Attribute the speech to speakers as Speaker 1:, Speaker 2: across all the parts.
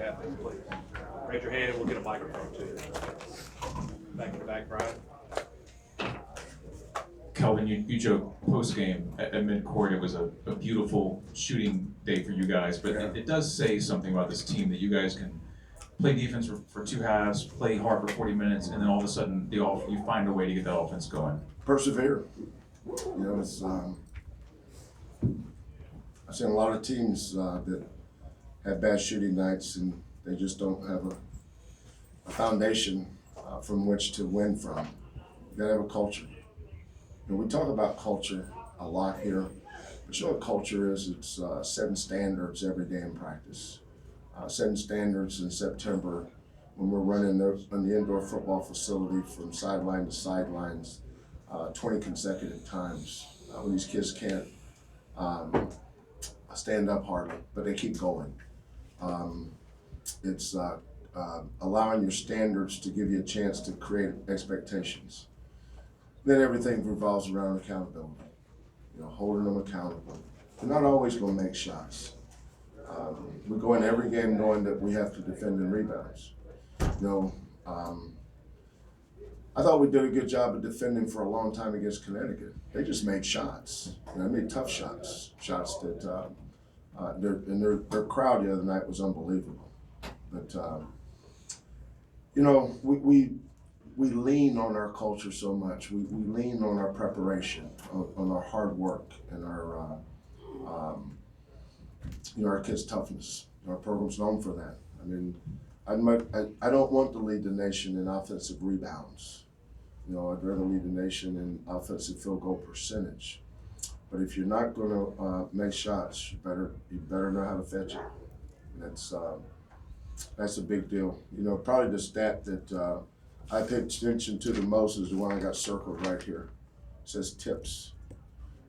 Speaker 1: athletes, please. Raise your hand and we'll get a microphone to you. Back in the back, Brian.
Speaker 2: Kelvin, you joke post-game at midcourt it was a beautiful shooting day for you guys, but it does say something about this team that you guys can play defense for two halves, play hard for 40 minutes, and then all of a sudden you find a way to get that offense going.
Speaker 3: Persevere. It's I've seen a lot of teams that have bad shooting nights and they just don't have a foundation from which to win from. You gotta have a culture. We talk about culture a lot here, but you know what culture is? It's setting standards every day in practice. Setting standards in September when we're running on the indoor football facility from sideline to sidelines 20 consecutive times. When these kids can't stand up hardly, but they keep going. It's allowing your standards to give you a chance to create expectations. Then everything revolves around accountability, holding them accountable. They're not always going to make shots. We go in every game knowing that we have to defend in rebounds. I thought we did a good job of defending for a long time against Connecticut. They just made shots. They made tough shots that their crowd the other night was unbelievable. But we lean on our culture so much. We lean on our preparation, on our hard work, and our kids' toughness. Our program's known for that. I mean, I don't want to lead the nation in offensive rebounds. I'd rather lead the nation in offensive field goal percentage. But if you're not going to make shots, you better know how to fetch it. That's a big deal. Probably the stat that I paid attention to the most is the one I got circled right here. It says tips.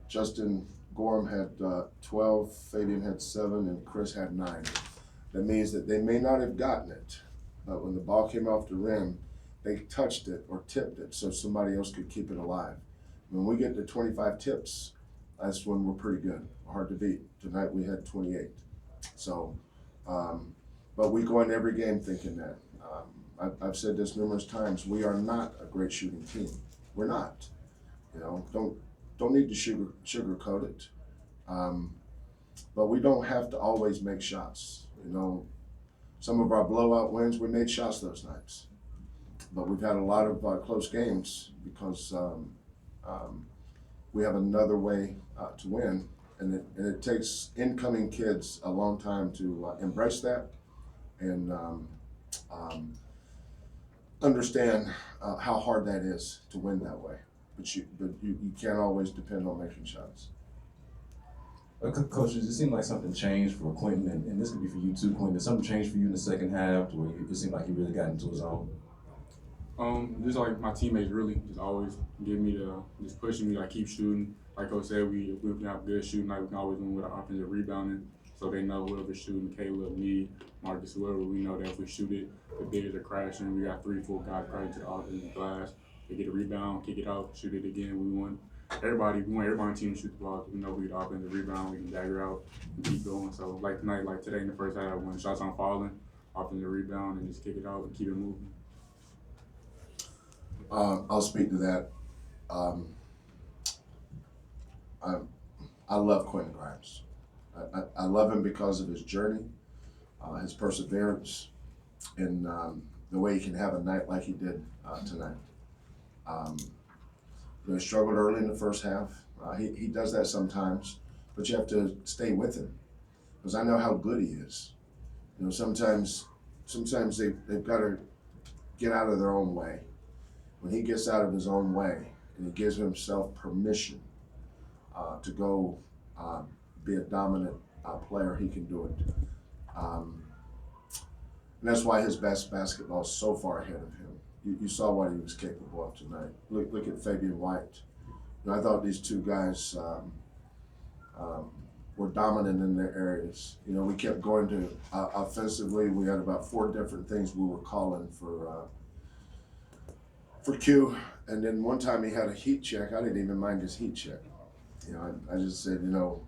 Speaker 3: Justin Gorham had 12, Fabian had 7, and Chris had 9. That means that they may not have gotten it, but when the ball came off the rim, they touched it or tipped it so somebody else could keep it alive. When we get to 25 tips, that's when we're pretty good, hard to beat. Tonight we had 28. So, but we go in every game thinking that. I've said this numerous times, we are not a great shooting team. We're not. Don't need to sugarcoat it. But we don't have to always make shots. Some of our blowout wins, we made shots those nights. But we've had a lot of close games because we have another way to win. And it takes incoming kids a long time to embrace that and understand how hard that is to win that way. But you can't always depend on making shots.
Speaker 4: Coach, does it seem like something changed for Quentin, and this could be for you too, Quentin? Did something change for you in the second half where it seemed like he really got into his own?
Speaker 5: Just like my teammates really just always give me just pushing me, like keep shooting. Like Coach said, we can have good shooting, like we can always win with our offensive rebounding. So they know whoever's shooting, Caleb, me, Marcus, whoever, we know that if we shoot it, the biggest are crashing. We got 3-4 guys crashing to the offensive glass. They get a rebound, kick it out, shoot it again. We want everybody on the team to shoot the ball. We know we get the offensive rebound, we can dagger out and keep going. So like tonight, like today in the first half, when shots aren't falling, offensive rebound and just kick it out and keep it moving.
Speaker 3: I'll speak to that. I love Quentin Grimes. I love him because of his journey, his perseverance, and the way he can have a night like he did tonight. He struggled early in the first half. He does that sometimes, but you have to stay with him because I know how good he is. Sometimes they've got to get out of their own way. When he gets out of his own way and he gives himself permission to go be a dominant player, he can do it. And that's why his best basketball is so far ahead of him. You saw what he was capable of tonight. Look at Fabian White. I thought these two guys were dominant in their areas. We kept going to offensively. We had about 4 different things we were calling for Q. And then one time he had a heat check. I didn't even mind his heat check. I just said, do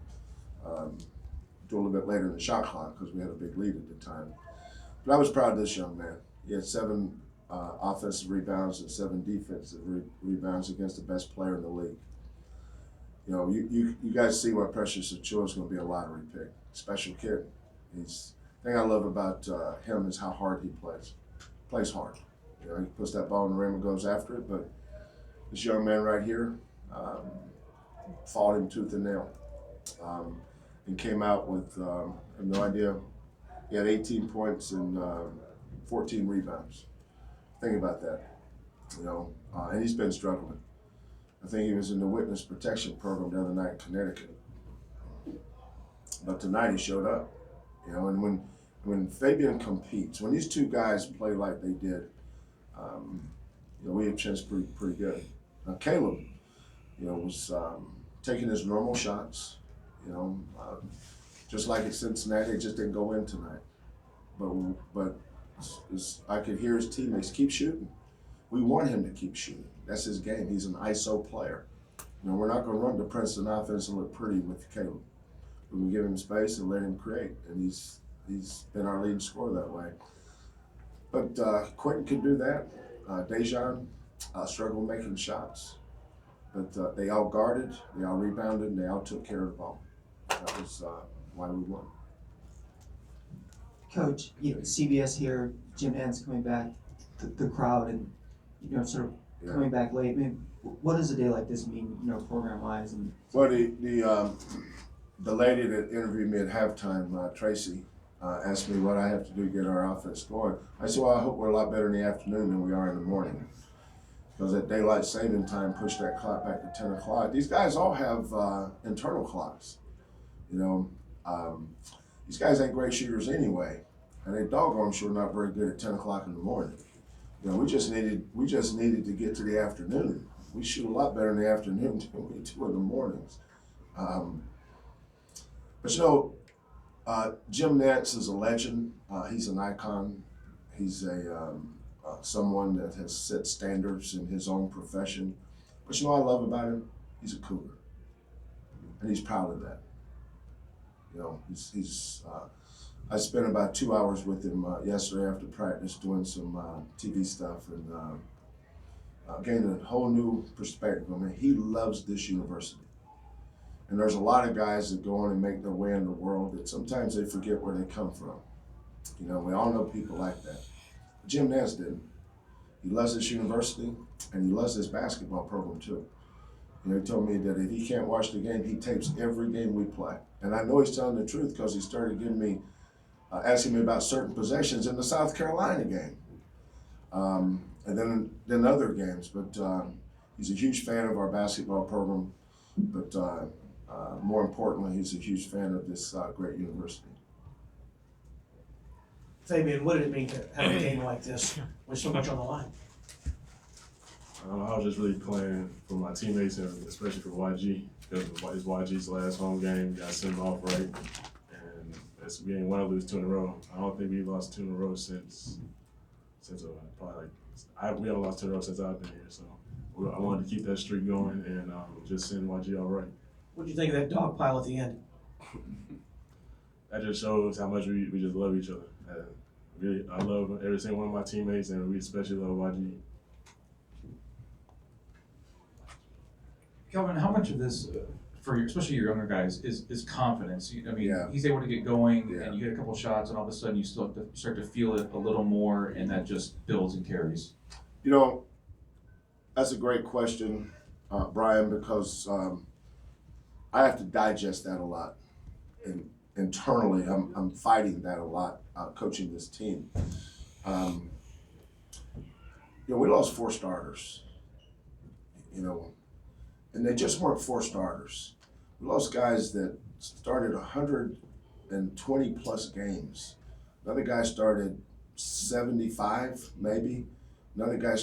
Speaker 3: a little bit later in the shot clock because we had a big lead at the time. But I was proud of this young man. He had 7 offensive rebounds and 7 defensive rebounds against the best player in the league. You know, you guys see why Precious Achiuwa is going to be a lottery pick. Special kid. The thing I love about him is how hard he plays. Plays hard. You know, he puts that ball in the rim and goes after it. But this young man right here fought him tooth and nail, and came out with I have no idea. He had 18 points and 14 rebounds. Think about that. You know, and he's been struggling. I think he was in the witness protection program the other night in Connecticut. But tonight he showed up. You know, and when Fabian competes, when these two guys play like they did, you know, we have a chance pretty good. Now Caleb, you know, was taking his normal shots. You know, just like at Cincinnati, it just didn't go in tonight. But I could hear his teammates keep shooting. We want him to keep shooting. That's his game. He's an ISO player. You know, we're not going to run the Princeton offense and look pretty with Caleb. We can give him space and let him create, and he's been our leading scorer that way. But Quentin could do that. Dejan struggled making shots, but they all guarded, they all rebounded, and they all took care of the ball. That was why we won.
Speaker 6: Coach, you know, CBS here, Jim Nantz coming back, the crowd, and you know, sort of coming back late. I mean, what does a day like this mean, you know, program-wise? And
Speaker 3: well, the lady that interviewed me at halftime, Tracy, asked me what I have to do to get our offense going. I said, well, I hope we're a lot better in the afternoon than we are in the morning, because that daylight saving time pushed that clock back to 10 o'clock. These guys all have internal clocks. You know, these guys ain't great shooters anyway, and they doggone sure not very good at 10 o'clock in the morning. You know, we just needed to get to the afternoon. We shoot a lot better in the afternoon than we do in the mornings. But you know, Jim Nantz is a legend. He's an icon. He's someone that has set standards in his own profession. But you know what I love about him? He's a Cougar, and he's proud of that. You know, I spent about 2 hours with him yesterday after practice doing some TV stuff, and gained a whole new perspective. I mean, he loves this university. And there's a lot of guys that go on and make their way in the world that sometimes they forget where they come from. You know, we all know people like that. But Jim Nantz didn't. He loves this university, and he loves this basketball program too. You know, he told me that if he can't watch the game, he tapes every game we play. And I know he's telling the truth, because he started giving me, asking me about certain possessions in the South Carolina game, and then other games. But he's a huge fan of our basketball program. But more importantly, he's a huge fan of this great university.
Speaker 7: Fabian, what did it mean to have a game like this with so much on the line?
Speaker 8: I was just really playing for my teammates, and especially for YG, because it's YG's last home game. Got sent off right, and we ain't want to lose 2 in a row. I don't think we lost 2 in a row since probably we haven't lost 2 in a row since I've been here. So I wanted to keep that streak going, and just send YG all right.
Speaker 7: What do you think of that dog pile at the end?
Speaker 8: That just shows how much we just love each other. Really, I love every single one of my teammates, and we especially love YG.
Speaker 2: Kelvin, how much of this, especially your younger guys, is confidence? I mean,
Speaker 3: Yeah.
Speaker 2: he's able to get going,
Speaker 3: Yeah.
Speaker 2: and you hit a couple shots, and all of a sudden you start to feel it a little more, and that just builds and carries.
Speaker 3: You know, that's a great question, Brian, because I have to digest that a lot. And internally, I'm fighting that a lot, coaching this team. You know, we lost 4 starters, you know, and they just weren't 4 starters. We lost guys that started 120 plus games. Another guy started 75, maybe. Another guy,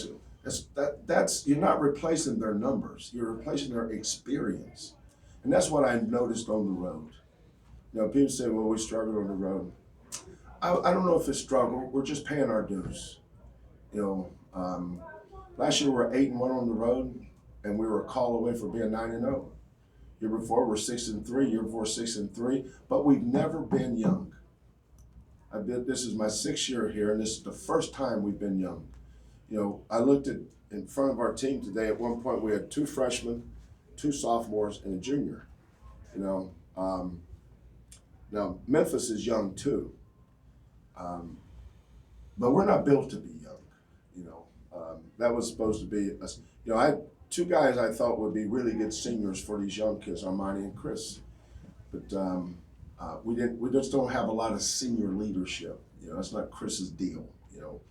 Speaker 3: that's you're not replacing their numbers. You're replacing their experience. And that's what I noticed on the road. You know, people say, well, we struggled on the road. I don't know if it's struggle. We're just paying our dues. You know, last year we were 8-1 on the road, and we were a call away from being 9-0. Year before we're 6-3. Year before 6-3. But we've never been young. This is my 6th year here, and this is the first time we've been young. You know, I looked at in front of our team today. At one point, we had 2 freshmen, 2 sophomores, and a junior. You know, now Memphis is young too, but we're not built to be young. You know, that was supposed to be us. You know, I had 2 guys I thought would be really good seniors for these young kids, Armani and Chris, but we didn't. We just don't have a lot of senior leadership. You know, that's not Chris's deal. You know,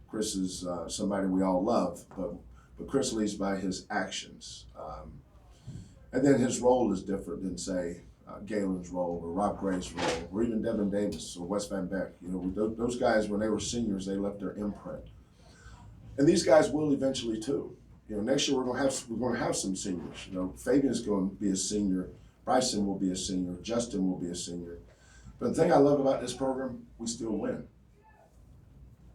Speaker 3: Chris is somebody we all love, but Chris leads by his actions. And then his role is different than, say, Galen's role or Rob Gray's role or even Devin Davis or Wes Van Beck. You know, those guys, when they were seniors, they left their imprint. And these guys will eventually too. You know, next year we're going to have some seniors. You know, Fabian's going to be a senior. Bryson will be a senior. Justin will be a senior. But the thing I love about this program, we still win.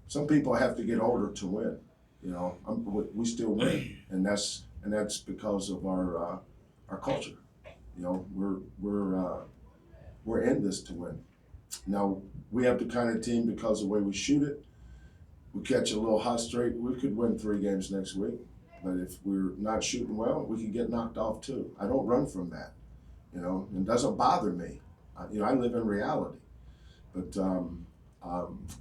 Speaker 3: Some people have to get older to win. You know, we still win, and that's because of our culture. You know, we're in this to win. Now we have the kind of team, because of the way we shoot it, we catch a little hot streak. We could win 3 games next week, but if we're not shooting well, we can get knocked off too. I don't run from that. You know, it doesn't bother me. You know, I live in reality. But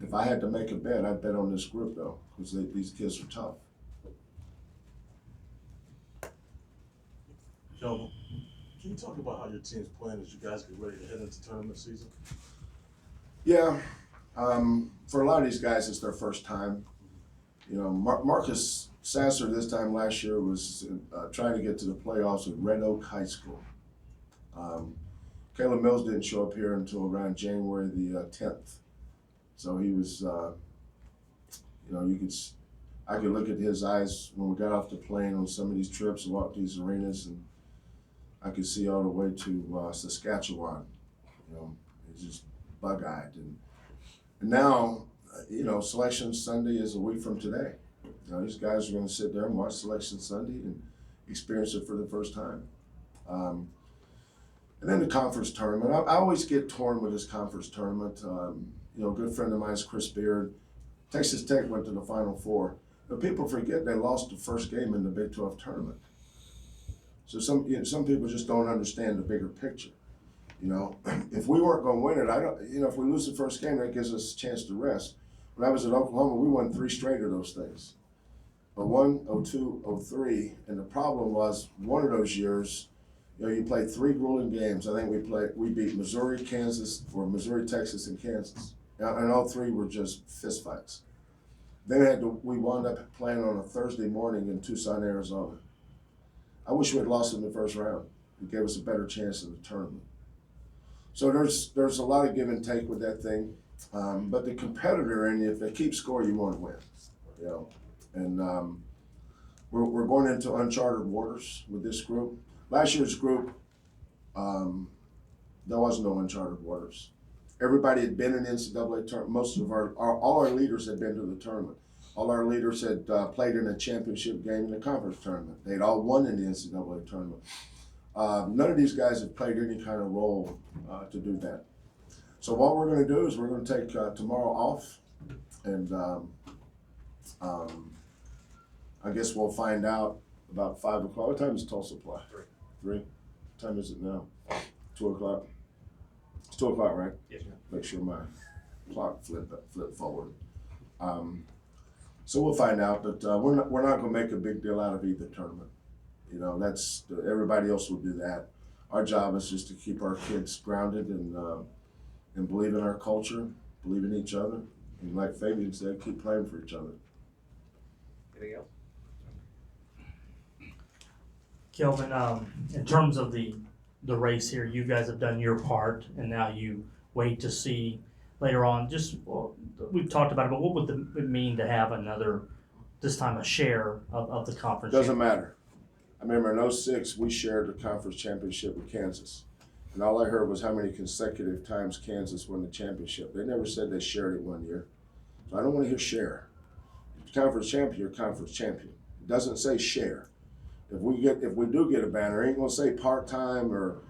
Speaker 3: if I had to make a bet, I'd bet on this group though, because these kids are tough.
Speaker 9: Kelvin, can you talk about how your team's playing as you guys get ready to head into tournament season?
Speaker 3: Yeah, for a lot of these guys, it's their first time. You know, Marcus Sasser this time last year was trying to get to the playoffs with Red Oak High School. Caleb Mills didn't show up here until around January the 10th. So he was, you know, I could look at his eyes when we got off the plane on some of these trips and walked these arenas, and I could see all the way to Saskatchewan. You know, he's just bug-eyed. And now, you know, Selection Sunday is a week from today. You know, these guys are going to sit there and watch Selection Sunday and experience it for the first time. And then the conference tournament. I always get torn with this conference tournament. You know, a good friend of mine is Chris Beard. Texas Tech went to the Final Four. But people forget they lost the first game in the Big 12 tournament. So some people just don't understand the bigger picture. You know, if we weren't going to win it, you know, if we lose the first game, that gives us a chance to rest. When I was at Oklahoma, we won 3 straight of those things. 01, 02, 03, and the problem was one of those years, you know, you played 3 grueling games. I think we beat Missouri, Kansas, or Missouri, Texas, and Kansas. And all 3 were just fistfights. Then we wound up playing on a Thursday morning in Tucson, Arizona. I wish we had lost in the first round. It gave us a better chance in the tournament. So there's a lot of give and take with that thing. But the competitor in you, if they keep score, you want to win. You know, and we're going into uncharted waters with this group. Last year's group, there was no uncharted waters. Everybody had been in the NCAA tournament. Most of all our leaders had been to the tournament. All our leaders had played in a championship game in the conference tournament. They'd all won in the NCAA tournament. None of these guys have played any kind of role to do that. So what we're going to do is we're going to take tomorrow off, and I guess we'll find out about 5 o'clock. What time is Tulsa play? 3. What time is it now? 2 o'clock. It's 2 o'clock, right?
Speaker 1: Yes, sir.
Speaker 3: Make sure my clock flip forward. So we'll find out, but we're not going to make a big deal out of either tournament. You know, everybody else will do that. Our job is just to keep our kids grounded and believe in our culture, believe in each other, and like Fabian said, keep playing for each other.
Speaker 1: Anything else?
Speaker 7: Kelvin, in terms of the race here, you guys have done your part, and now you wait to see later on. We've talked about it, but what would it mean to have this time a share of the conference?
Speaker 3: Doesn't matter. I remember in 06, we shared the conference championship with Kansas. And all I heard was how many consecutive times Kansas won the championship. They never said they shared it one year. So I don't want to hear share. If you're conference champion, you're conference champion. It doesn't say share. If we do get a banner, it ain't gonna say part-time or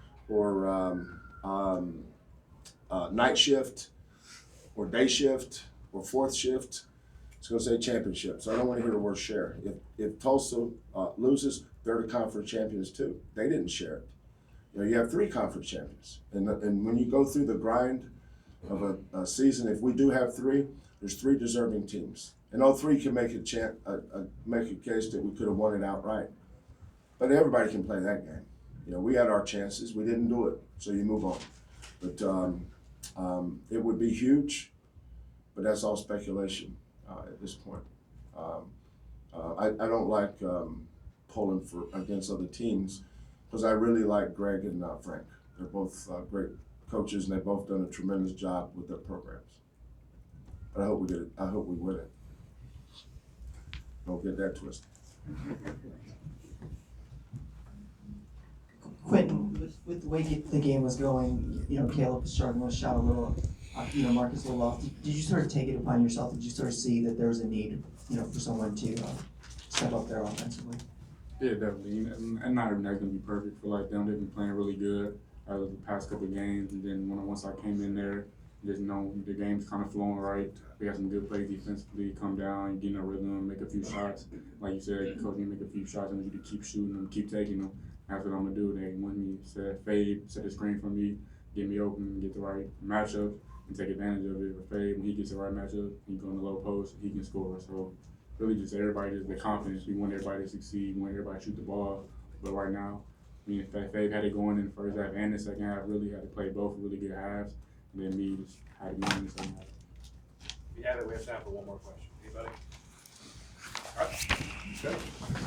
Speaker 3: night shift. or day shift, or fourth shift, it's gonna say championship, so I don't wanna hear the word share. If Tulsa loses, they're the conference champions too. They didn't share it. You know, you have 3 conference champions, and when you go through the grind of a season, if we do have 3, there's 3 deserving teams, and all 3 can make make a case that we could have won it outright. But everybody can play that game. You know, we had our chances, we didn't do it, so you move on. But it would be huge, but that's all speculation at this point. I don't like polling against other teams, because I really like Greg and Frank. They're both great coaches, and they've both done a tremendous job with their programs. But I hope we get it. I hope we win it. Don't get that twisted.
Speaker 6: Quentin, with the way the game was going, you know, Caleb was struggling with shot a little, you know, Marcus a little off. Did you sort of take it upon yourself? Did you sort of see that there was a need, you know, for someone to step up there offensively?
Speaker 5: Yeah, definitely. And not everything's gonna be perfect for like them. They've been playing really good the past couple of games, and then once I came in there, just know the game's kind of flowing right. We had some good plays defensively, come down, get in a rhythm, make a few shots. Like you said, the coach need to make a few shots, and you to keep shooting them, keep taking them. That's what I'm gonna do. They want me to fade, set the screen for me, get me open, get the right matchup, and take advantage of it. With Fade, when he gets the right matchup, he go in the low post, he can score. So really just everybody, just the confidence. We want everybody to succeed, we want everybody to shoot the ball. But right now, I mean, if Fade had it going in the first half and the second half, really had to play both really good halves. And then me just had to be in the second half.
Speaker 1: If you have it, we have time for one more question. Anybody? All right. Okay.